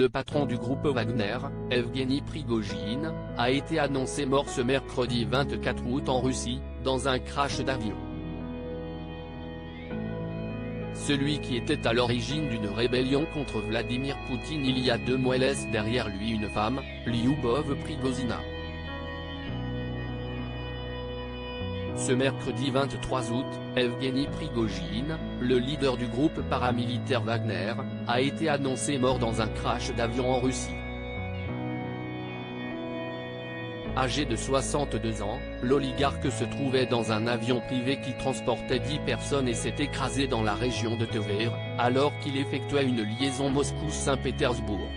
le patron du groupe Wagner, Evgeny Prigojine, a été annoncé mort ce mercredi 24 août en Russie, dans un crash d'avion. Celui qui était à l'origine d'une rébellion contre Vladimir Poutine il y a 2 mois laisse derrière lui une femme, Lyubov Prigozina. Ce mercredi 23 août, Evgeny Prigojine, le leader du groupe paramilitaire Wagner, a été annoncé mort dans un crash d'avion en Russie. Âgé de 62 ans, l'oligarque se trouvait dans un avion privé qui transportait 10 personnes et s'est écrasé dans la région de Tver, alors qu'il effectuait une liaison Moscou-Saint-Pétersbourg.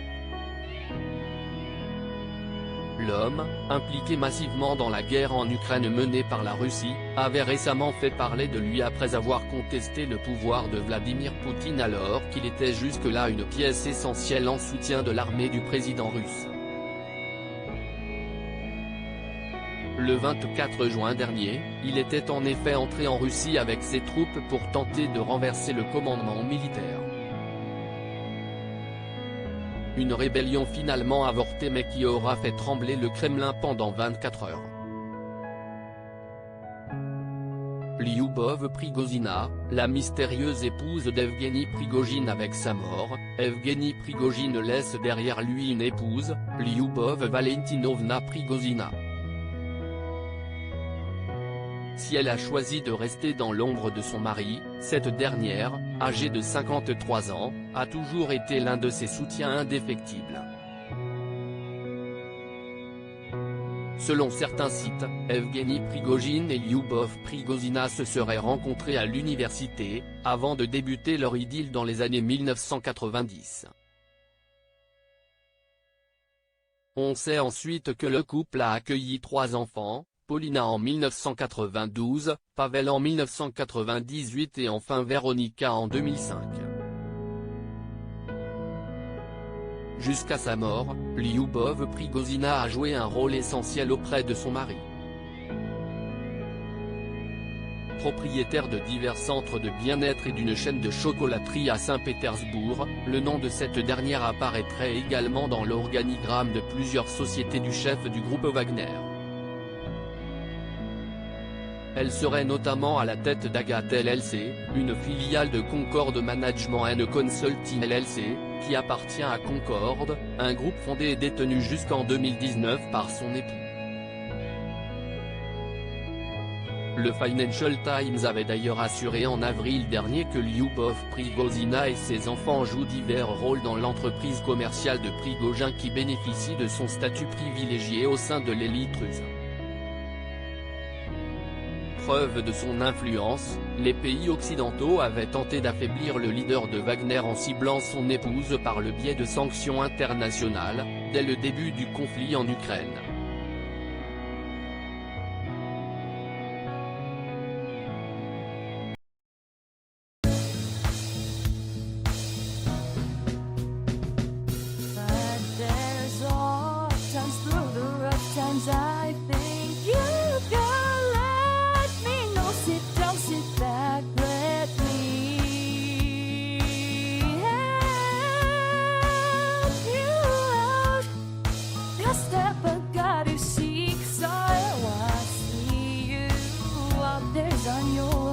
L'homme, impliqué massivement dans la guerre en Ukraine menée par la Russie, avait récemment fait parler de lui après avoir contesté le pouvoir de Vladimir Poutine alors qu'il était jusque-là une pièce essentielle en soutien de l'armée du président russe. Le 24 juin dernier, il était en effet entré en Russie avec ses troupes pour tenter de renverser le commandement militaire. Une rébellion finalement avortée mais qui aura fait trembler le Kremlin pendant 24 heures. Lyubov Prigozina, la mystérieuse épouse d'Evgeny Prigojine avec sa mort, Evgeny Prigojine laisse derrière lui une épouse, Lyubov Valentinovna Prigozina. Si elle a choisi de rester dans l'ombre de son mari, cette dernière, âgée de 53 ans, a toujours été l'un de ses soutiens indéfectibles. Selon certains sites, Evgeny Prigojine et Lyubov Prigozina se seraient rencontrés à l'université, avant de débuter leur idylle dans les années 1990. On sait ensuite que le couple a accueilli 3 enfants, Paulina en 1992, Pavel en 1998 et enfin Veronika en 2005. Jusqu'à sa mort, Lyubov Prigozina a joué un rôle essentiel auprès de son mari. Propriétaire de divers centres de bien-être et d'une chaîne de chocolaterie à Saint-Pétersbourg, le nom de cette dernière apparaîtrait également dans l'organigramme de plusieurs sociétés du chef du groupe Wagner. Elle serait notamment à la tête d'Agathe LLC, une filiale de Concorde Management & Consulting LLC, qui appartient à Concorde, un groupe fondé et détenu jusqu'en 2019 par son époux. Le Financial Times avait d'ailleurs assuré en avril dernier que Lyubov Prigozina et ses enfants jouent divers rôles dans l'entreprise commerciale de Prigojine qui bénéficie de son statut privilégié au sein de l'élite russe. Preuve de son influence, les pays occidentaux avaient tenté d'affaiblir le leader de Wagner en ciblant son épouse par le biais de sanctions internationales, dès le début du conflit en Ukraine. On your